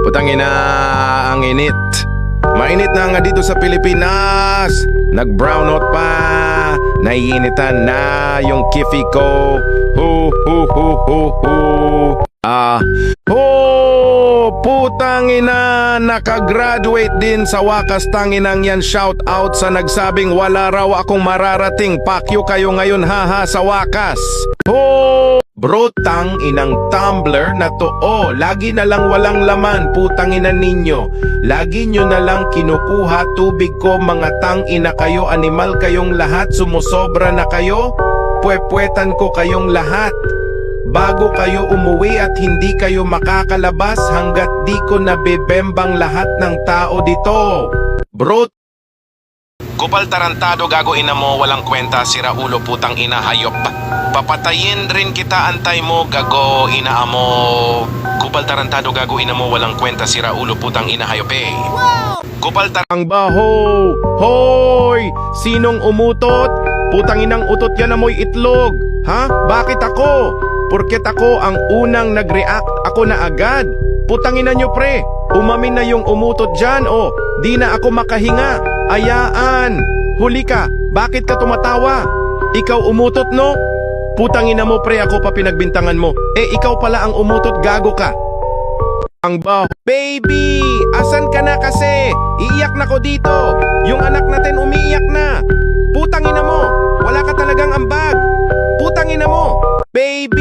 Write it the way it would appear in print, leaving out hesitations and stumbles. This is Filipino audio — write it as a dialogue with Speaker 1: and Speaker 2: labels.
Speaker 1: Putang ina, ang init. Mainit na nga dito sa Pilipinas. Nag-brownout pa. Naiinitan na yung kifi ko. Hu hu hu hu hu. Putang ina, nakagraduate din sa wakas. Tanginang yan, shout out sa nagsabing wala raw akong mararating. Pakyo kayo ngayon haha sa wakas. Bro, tang inang tumbler na to. Lagi na lang walang laman, putang ina ninyo. Lagi nyo na lang kinukuha tubig ko, mga tang ina kayo, animal kayong lahat, sumusobra na kayo. Pwepwetan ko kayong lahat. Bago kayo umuwi at hindi kayo makakalabas hanggat di ko nabibembang lahat ng tao dito. Bro, kupal tarantado, gago ina mo, walang kwenta, sira ulo, putang ina, hayop. Papatayin rin kita, antay mo, gago ina mo. Kupal tarantado, gago ina mo, walang kwenta, sira ulo, putang ina, hayop eh. Kupal tarang baho. Hoy! Sinong umutot? Putang inang utot yan, amoy itlog. Ha? Bakit ako? Porket ako ang unang nag-react, ako na agad. Putangina nyo pre, umamin na yung umutot dyan o di na ako makahinga. Ayaan, huli ka, bakit ka tumatawa? Ikaw umutot no? Putangina mo pre, ako pa pinagbintangan mo. Ikaw pala ang umutot, gago ka. Ang baho. Baby, asan ka na kasi? Iiyak na ko dito. Yung anak natin umiiyak na. Putangina mo, wala ka talagang ambag. Putangina mo, baby.